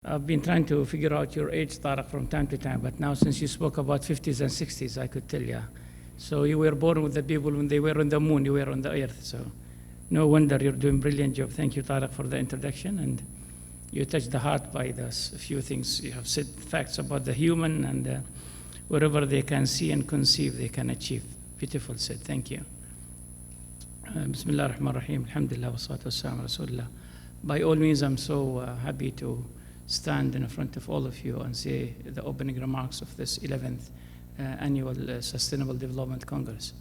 I've been trying to figure out your age, Tariq, from time to time, but now since you spoke about 50s and 60s, I could tell you. So you were born with the people when they were on the moon, you were on the earth. So no wonder you're doing a brilliant job. Thank you, Tariq, for the introduction. And you touched the heart by those few things. You have said facts about the human, and wherever they can see and conceive, they can achieve. Beautiful said. Thank you. Bismillah ar-Rahman ar-Rahim. Alhamdulillah wa salatu wa salam Rasulullah. By all means, I'm so happy to stand in front of all of you and say the opening remarks of this 11th annual Sustainable Development Congress.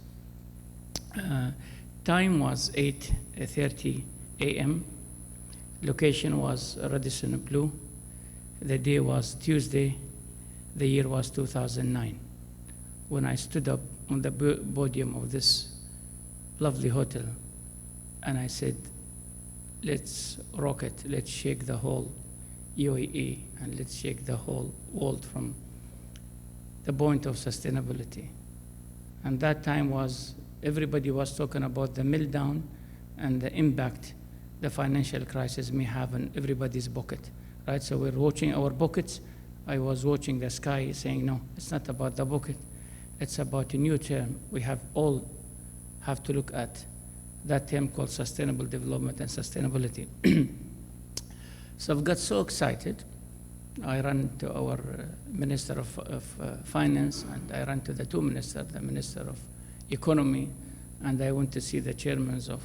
Time was 8:30 a.m. Location was Radisson Blue. The day was Tuesday. The year was 2009. When I stood up on the podium of this lovely hotel and I said, let's rock it, let's shake the whole UAE, and let's shake the whole world from the point of sustainability. And that time was, everybody was talking about the meltdown and the impact the financial crisis may have on everybody's pocket, right? So we're watching our pockets. I was watching the sky saying, no, it's not about the pocket. It's about a new term we have all have to look at, that term called sustainable development and sustainability. So I've got so excited. I ran to our Minister of Finance, and I ran to the two ministers, the Minister of Economy, and I went to see the chairmen of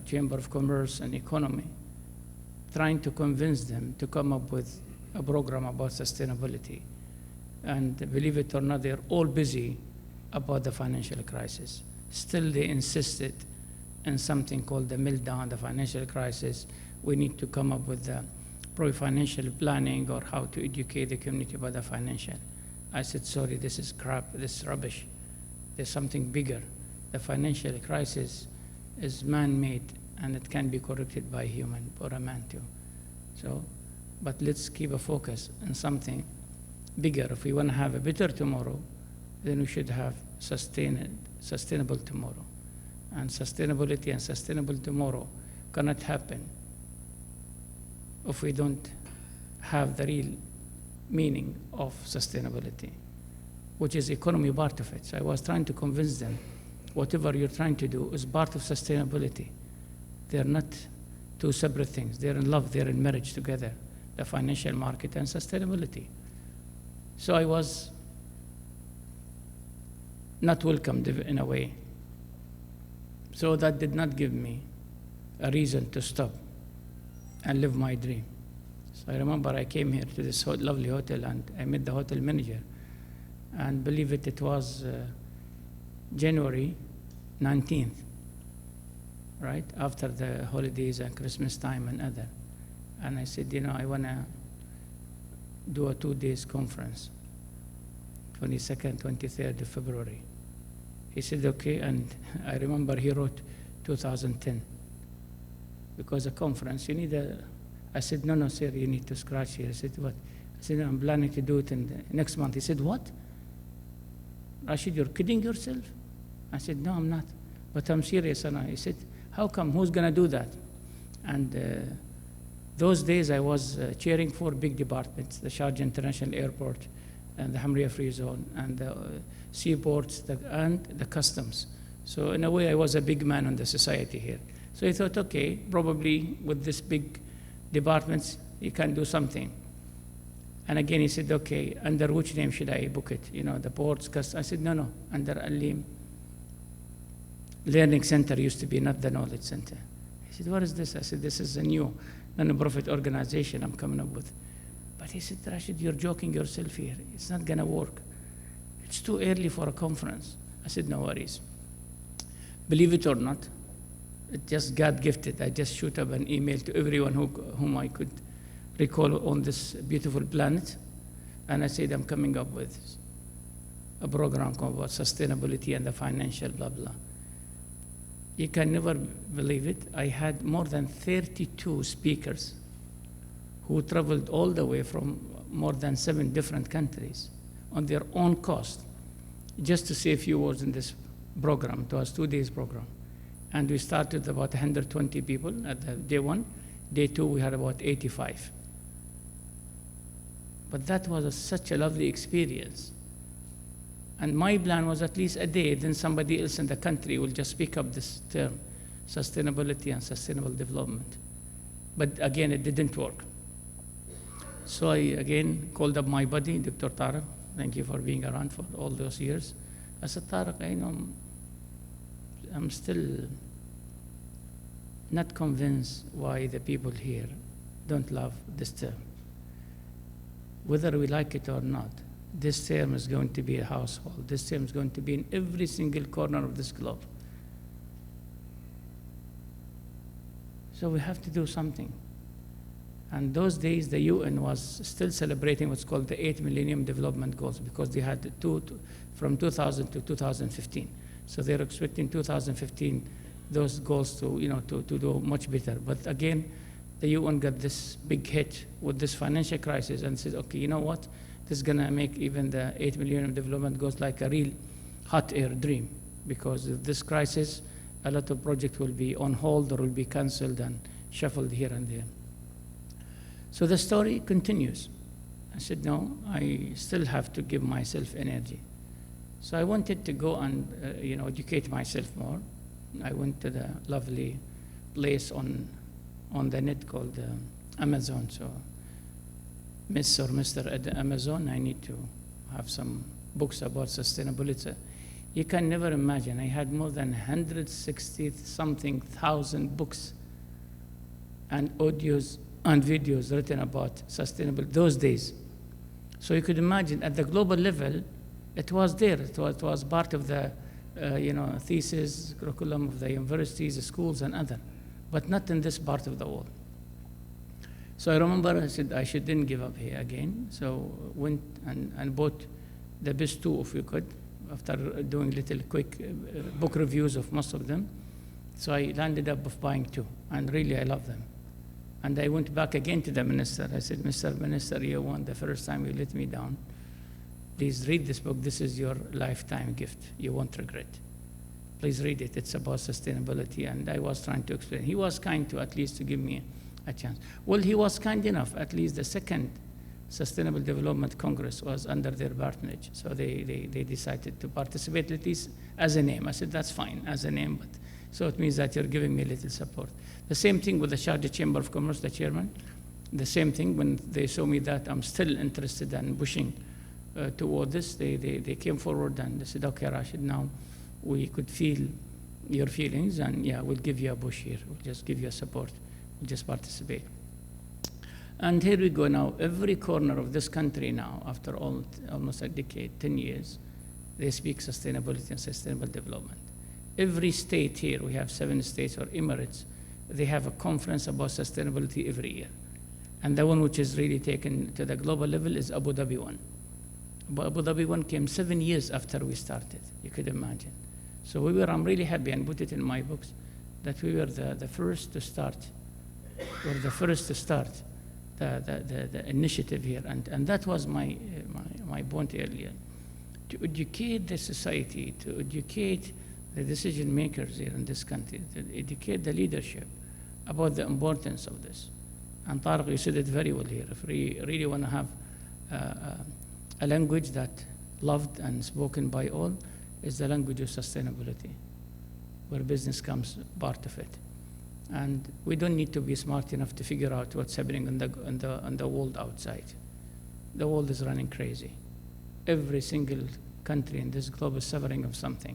Chamber of Commerce and Economy, trying to convince them to come up with a program about sustainability. And believe it or not, they're all busy about the financial crisis. Still, they insisted in something called the meltdown, the financial crisis. We need to come up with the pro-financial planning or how to educate the community about the financial. I said, sorry, this is crap, this is rubbish. There's something bigger. The financial crisis is man-made, and it can be corrected by a human or a man too. So, but let's keep a focus on something bigger. If we want to have a better tomorrow, then we should have sustainable tomorrow. And sustainability and sustainable tomorrow cannot happen if we don't have the real meaning of sustainability, which is economy part of it. So I was trying to convince them, whatever you're trying to do is part of sustainability. They're not two separate things. They're in love, they're in marriage together, the financial market and sustainability. So I was not welcomed in a way. So that did not give me a reason to stop and live my dream. So I remember I came here to this lovely hotel, and I met the hotel manager. And believe it, it was January 19th, right? After the holidays and Christmas time and other. And I said, I want to do a 2 days conference, 22nd, 23rd of February. He said, okay, and I remember he wrote 2010. Because a conference, you need I said, no, sir, you need to scratch here. I said, what? I said, I'm planning to do it in the next month. He said, what? Rashid, you're kidding yourself? I said, no, I'm not, but I'm serious. And he said, how come? Who's going to do that? And those days I was chairing 4 big departments, the Sharjah International Airport, and the Hamriya Free Zone, and the seaports, and the customs. So in a way, I was a big man in the society here. So he thought, okay, probably with this big departments, he can do something. And again, he said, okay, under which name should I book it? The ports, customs. I said, no, under Alleem. Learning Center used to be, not the Knowledge Center. He said, what is this? I said, this is a new non-profit organization I'm coming up with. But he said, Rashid, you're joking yourself here. It's not going to work. It's too early for a conference. I said, no worries. Believe it or not, it just God gifted. I just shoot up an email to everyone whom I could recall on this beautiful planet. And I said, I'm coming up with a program called sustainability and the financial blah, blah. You can never believe it. I had more than 32 speakers who traveled all the way from more than 7 different countries on their own cost, just to say a few words in this program. It was 2 days program. And we started about 120 people at the day 1. Day 2, we had about 85. But that was such a lovely experience. And my plan was at least a day, then somebody else in the country will just pick up this term, sustainability and sustainable development. But again, it didn't work. So I again called up my buddy, Dr. Tariq. Thank you for being around for all those years. I said, Tariq, I know I'm still not convinced why the people here don't love this term. Whether we like it or not, this term is going to be a household. This term is going to be in every single corner of this globe. So we have to do something. And those days, the UN was still celebrating what's called the 8 Millennium Development Goals, because they had from 2000 to 2015. So they're expecting 2015 those goals to do much better. But again, the UN got this big hit with this financial crisis and said, okay, you know what? This is going to make even the 8 Millennium Development Goals like a real hot air dream, because of this crisis, a lot of projects will be on hold or will be canceled and shuffled here and there. So the story continues. I said, no, I still have to give myself energy. So I wanted to go and educate myself more. I went to the lovely place on the net called Amazon. So Miss or Mr. at Amazon, I need to have some books about sustainability. You can never imagine. I had more than 160-something thousand books and audios and videos written about sustainable those days. So you could imagine at the global level, it was there. It was part of the thesis, curriculum of the universities, the schools, and other, but not in this part of the world. So I remember I said I shouldn't give up here again. So went and bought the best two, if you could, after doing little quick book reviews of most of them. So I landed up of buying two, and really I love them. And I went back again to the minister. I said, Mr. Minister, you won the first time, you let me down. Please read this book. This is your lifetime gift. You won't regret. Please read it. It's about sustainability. And I was trying to explain. He was kind to at least to give me a chance. Well, he was kind enough. At least the second Sustainable Development Congress was under their patronage. So they decided to participate at least as a name. I said, that's fine, as a name. But so it means that you're giving me a little support. The same thing with the Sharjah Chamber of Commerce, the chairman. The same thing when they saw me that I'm still interested and pushing toward this, they came forward and they said, okay, Rashid, now we could feel your feelings, and yeah, we'll give you a push here. We'll just give you a support. We'll just participate. And here we go now. Every corner of this country now, after almost a decade, 10 years, they speak sustainability and sustainable development. Every state here, we have 7 states or emirates, they have a conference about sustainability every year. And the one which is really taken to the global level is Abu Dhabi one. But Abu Dhabi one came 7 years after we started, you could imagine. So I'm really happy, and put it in my books, that we were the first to start. We're the first to start the initiative here. And that was my point earlier. To educate the society, to educate the decision makers here in this country, to educate the leadership about the importance of this. And Tariq, you said it very well here. If we really want to have a language that loved and spoken by all, is the language of sustainability, where business comes part of it. And we don't need to be smart enough to figure out what's happening in the world outside. The world is running crazy. Every single country in this globe is suffering of something.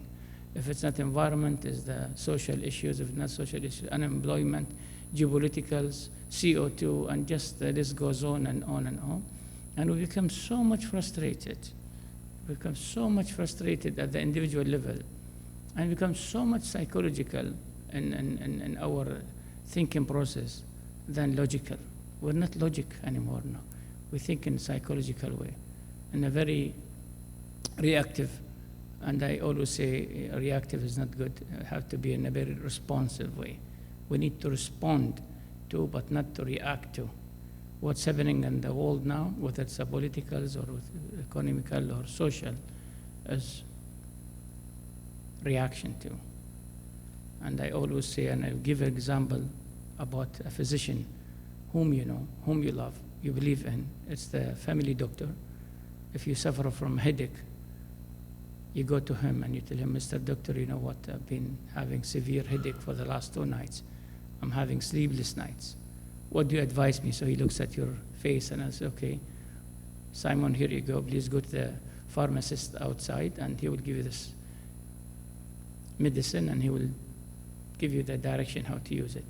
If it's not environment, it's the social issues. If not social issues, unemployment, geopoliticals, CO2, and just the list goes on and on and on. And we become so much frustrated. We become so much frustrated at the individual level, and become so much psychological in our thinking process than logical. We're not logic anymore now. We think in a psychological way, in a very reactive. And I always say reactive is not good. It has to be in a very responsive way. We need to respond to, but not to react to. What's happening in the world now, whether it's a political or economical or social, is reaction to. And I always say, and I'll give an example about a physician whom you know, whom you love, you believe in. It's the family doctor. If you suffer from headache, you go to him and you tell him, Mr. Doctor, you know what, I've been having severe headache for the last 2 nights. I'm having sleepless nights. What do you advise me? So he looks at your face and I say, okay, Simon, here you go. Please go to the pharmacist outside and he will give you this medicine and he will give you the direction how to use it.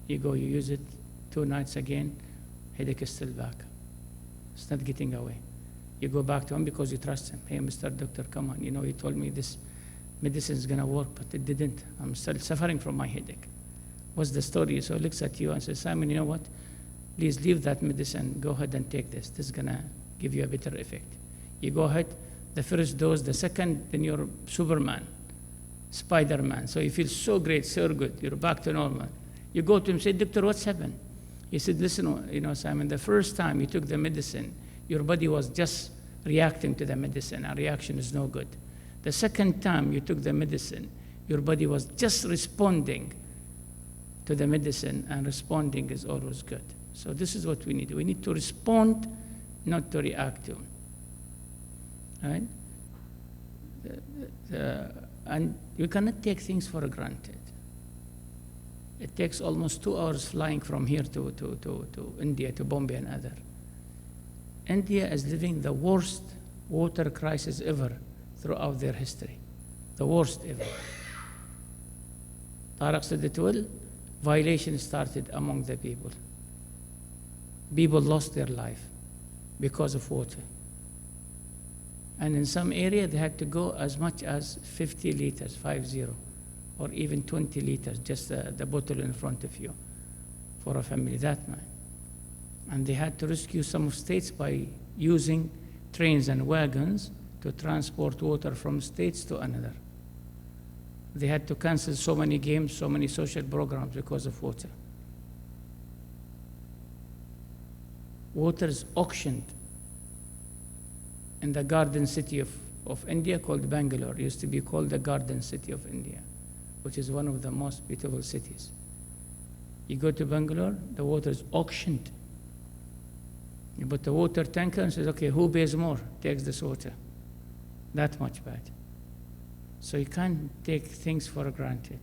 You go, you use it 2 nights again, headache is still back. It's not getting away. You go back to him because you trust him. Hey, Mr. Doctor, come on. You know, he told me this medicine is going to work, but it didn't. I'm still suffering from my headache. What's the story? So he looks at you and says, Simon, you know what? Please leave that medicine. Go ahead and take this. This is going to give you a better effect. You go ahead, the first dose, the second, then you're Superman, Spider-Man. So you feel so great, so good. You're back to normal. You go to him and say, Doctor, what's happened? He said, listen, you know, Simon, the first time you took the medicine, your body was just reacting to the medicine. A reaction is no good. The second time you took the medicine, your body was just responding to the medicine, and responding is always good. So this is what we need. We need to respond, not to react to. Right? And you cannot take things for granted. It takes almost 2 hours flying from here to India, to Bombay and other. India is living the worst water crisis ever throughout their history. The worst ever. Tariq said it well, violation started among the people. People lost their life because of water. And in some area, they had to go as much as 50 liters, 50, or even 20 liters, just the bottle in front of you for a family that night. And they had to rescue some states by using trains and wagons to transport water from states to another. They had to cancel so many games, so many social programs because of water. Water is auctioned in the garden city of India called Bangalore. It used to be called the Garden City of India, which is one of the most beautiful cities. You go to Bangalore, the water is auctioned. You put the water tanker and says, okay, who pays more, takes this water. That much bad. So you can't take things for granted.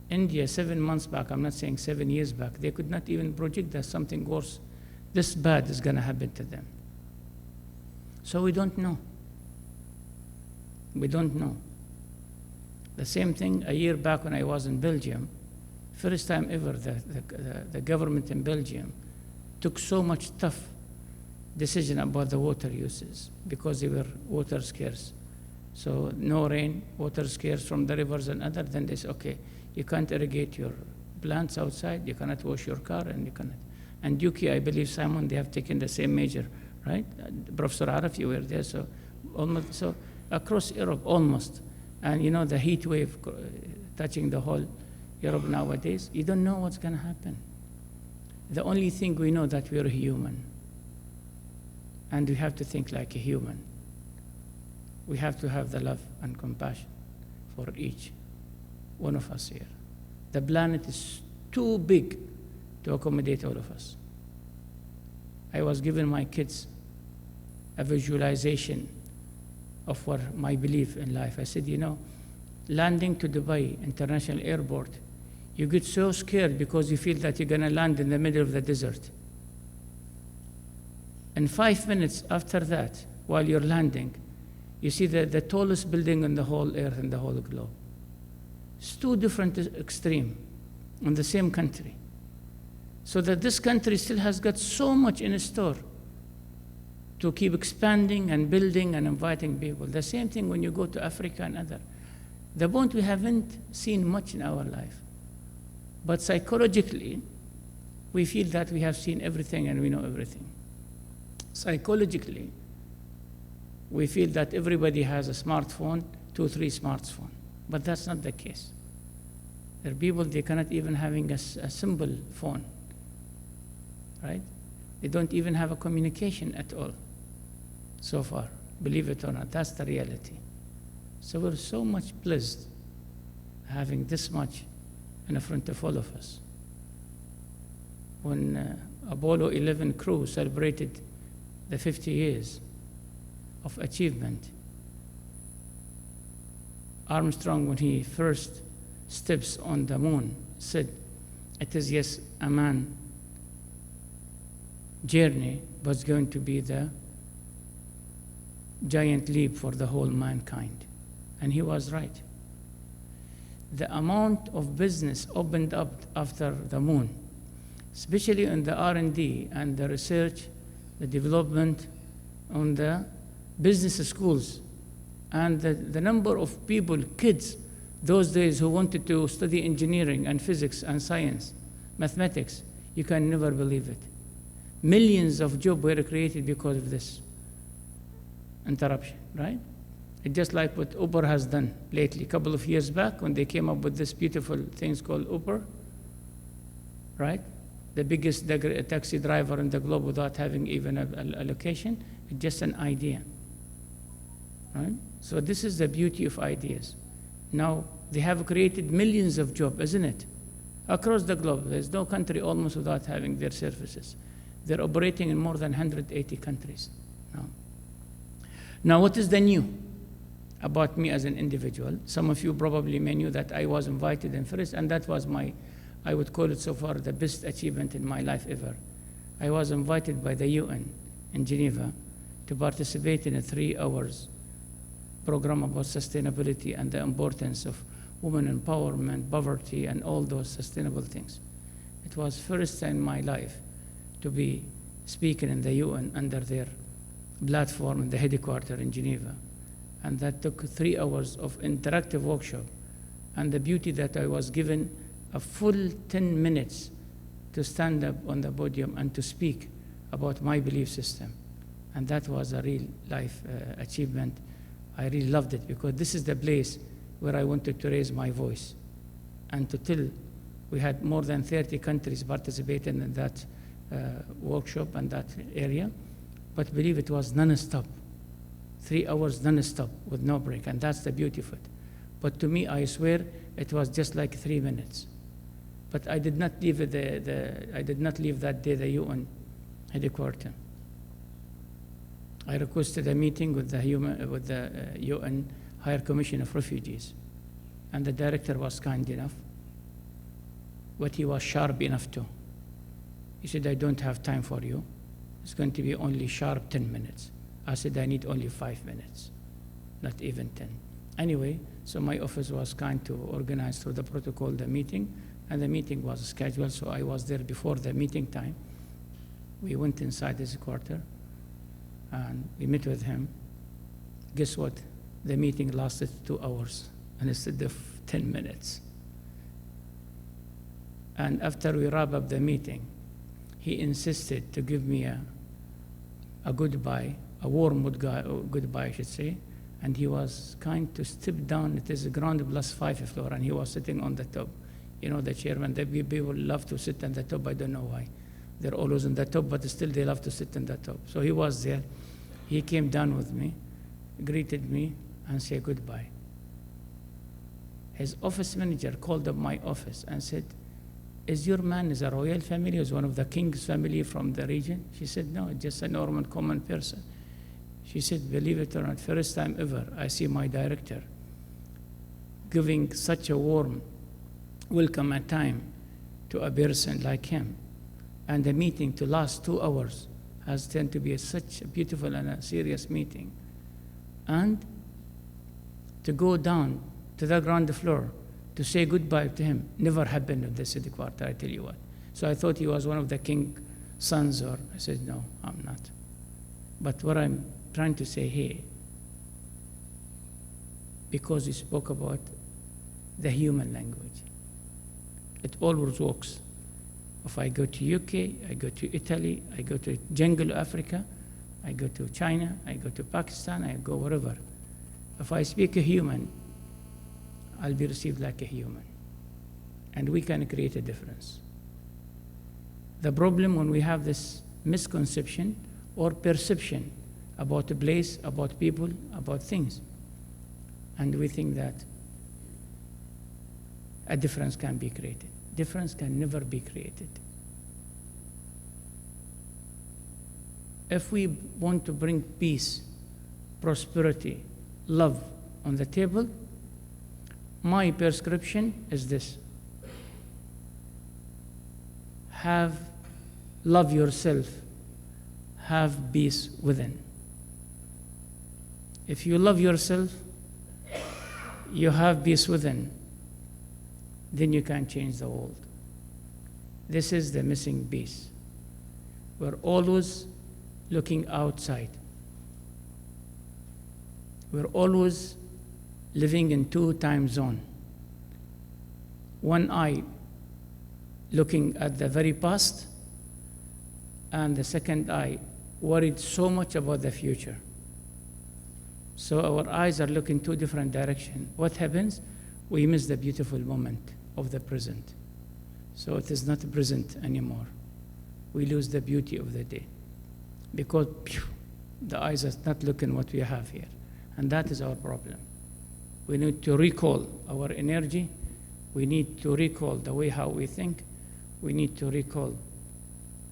India, 7 months back, I'm not saying 7 years back, they could not even project that something worse, this bad is going to happen to them. So we don't know. We don't know. The same thing a year back when I was in Belgium, first time ever the government in Belgium took so much tough decision about the water uses because they were water scarce. So no rain, water scarce from the rivers and other, then they say, okay, you can't irrigate your plants outside, you cannot wash your car, and you cannot. And UK, I believe, Simon, they have taken the same measure, right? Professor Arif, you were there, so almost, so across Europe, almost. And you know, the heat wave touching the whole Europe nowadays, you don't know what's going to happen. The only thing we know that we're human. And we have to think like a human. We have to have the love and compassion for each one of us here. The planet is too big to accommodate all of us. I was giving my kids a visualization of what my belief in life. I said, you know, landing to Dubai International Airport, you get so scared because you feel that you're going to land in the middle of the desert. And 5 minutes after that, while you're landing, you see the tallest building on the whole earth and the whole globe. It's two different extremes in the same country. So that this country still has got so much in store to keep expanding and building and inviting people. The same thing when you go to Africa and other. The point we haven't seen much in our life. But psychologically, we feel that we have seen everything and we know everything. Psychologically, we feel that everybody has a smartphone, 2, 3 smartphones. But that's not the case. There are people, they cannot even having a simple phone, right? They don't even have a communication at all so far, believe it or not. That's the reality. So we're so much blessed having this much in front of all of us. When Apollo 11 crew celebrated the 50 years of achievement. Armstrong, when he first steps on the moon, said, it is, yes, a man journey, but it's going to be the giant leap for the whole mankind. And he was right. The amount of business opened up after the moon, especially in the R&D and the research, the development on the business schools, and the number of people, kids, those days who wanted to study engineering and physics and science, mathematics, you can never believe it. Millions of jobs were created because of this interruption, right? It's just like what Uber has done lately. A couple of years back, when they came up with this beautiful things called Uber, right? The biggest taxi driver in the globe without having even a location. It's just an idea, right? So this is the beauty of ideas. Now, they have created millions of jobs, isn't it? Across the globe, there's no country almost without having their services. They're operating in more than 180 countries now. Now, what is the new about me as an individual? Some of you probably may knew that I was invited in first, and that was my, I would call it so far, the best achievement in my life ever. I was invited by the UN in Geneva to participate in a 3 hours program about sustainability and the importance of women empowerment, poverty, and all those sustainable things. It was first time in my life to be speaking in the UN under their platform in the headquarters in Geneva. And that took 3 hours of interactive workshop. And the beauty that I was given a full 10 minutes to stand up on the podium and to speak about my belief system. And that was a real life achievement. I really loved it because this is the place where I wanted to raise my voice and to tell. We had more than 30 countries participating in that workshop and that area, but believe it was non-stop, 3 hours non-stop with no break, and that's the beauty of it. But to me, I swear, it was just like 3 minutes. But I did not leave I did not leave that day the UN headquarters. I requested a meeting with the UN Higher Commission of Refugees, and the director was kind enough, but he was sharp enough too. He said, I don't have time for you. It's going to be only sharp 10 minutes. I said, I need only 5 minutes, not even 10. Anyway, so my office was kind to organize through the protocol the meeting, and the meeting was scheduled, so I was there before the meeting time. We went inside his quarter, and we met with him. Guess what? The meeting lasted 2 hours, and instead of 10 minutes. And after we wrap up the meeting, he insisted to give me a goodbye, a warm goodbye, I should say. And he was kind to step down. It is a ground +5 floor, and he was sitting on the top. You know, the chairman, the people love to sit on the top. I don't know why. They're always on the top, but still they love to sit on the top. So he was there. He came down with me, greeted me, and said goodbye. His office manager called up my office and said, is your man is a royal family, is one of the king's family from the region? She said, no, just a normal common person. She said, believe it or not, first time ever I see my director giving such a warm welcome and time to a person like him. And the meeting to last 2 hours has turned to be such a beautiful and a serious meeting. And to go down to the ground floor to say goodbye to him never happened in this headquarters, I tell you what. So I thought he was one of the king's sons, or I said, no, I'm not. But what I'm trying to say here, because we spoke about the human language, it always works. If I go to UK, I go to Italy, I go to jungle Africa, I go to China, I go to Pakistan, I go wherever. If I speak a human, I'll be received like a human. And we can create a difference. The problem when we have this misconception or perception about a place, about people, about things, and we think that a difference can be created. Difference can never be created. if we want to bring peace, prosperity, love on the table, my prescription is this. Love yourself, have peace within. If you love yourself, you have peace within, then you can change the world. This is the missing piece. We're always looking outside. We're always living in 2 time zones. One eye looking at the very past, and the second eye worried so much about the future. So our eyes are looking 2 different directions. What happens? We miss the beautiful moment of the present. So it is not present anymore. We lose the beauty of the day because the eyes are not looking what we have here. And that is our problem. We need to recall our energy. We need to recall the way how we think. We need to recall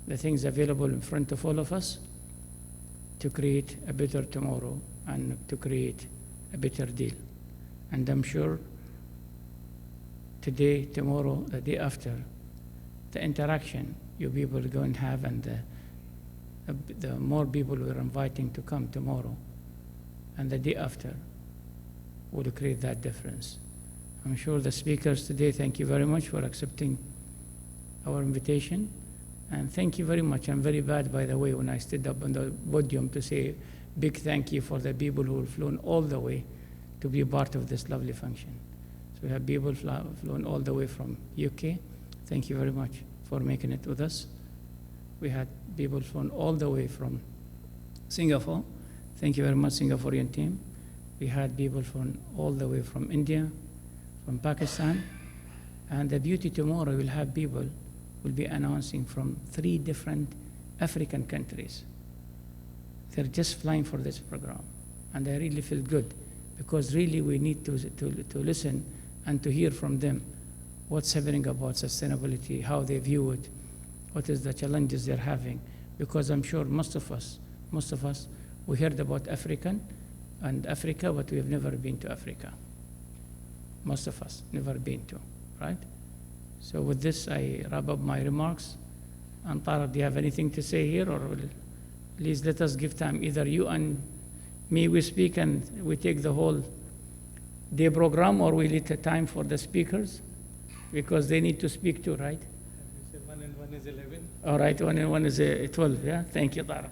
the things available in front of all of us to create a better tomorrow and to create a better deal. And I'm sure today, tomorrow, the day after, the interaction you people are going to have and the more people we're inviting to come tomorrow and the day after will create that difference. I'm sure the speakers today, thank you very much for accepting our invitation. And thank you very much. I'm very bad, by the way, when I stood up on the podium to say big thank you for the people who have flown all the way to be part of this lovely function. So we have people flown all the way from UK. Thank you very much for making it with us. We had people flown all the way from Singapore. Thank you very much, Singaporean team. We had people flown all the way from India, from Pakistan. And the beauty tomorrow, we'll have people will be announcing from 3 different African countries. They're just flying for this program. And I really feel good because really we need to listen and to hear from them what's happening about sustainability, how they view it, what is the challenges they're having. Because I'm sure most of us, we heard about Africa, but we have never been to Africa. Most of us never been to, right? So with this, I wrap up my remarks. And Tara, do you have anything to say here, or please let us give time? Either you and me, we speak and we take the whole day program, or we leave the time for the speakers, because they need to speak too, right? You said 1 and 1 is 11. All right, 1 and 1 is 12, yeah? Thank you, Tara.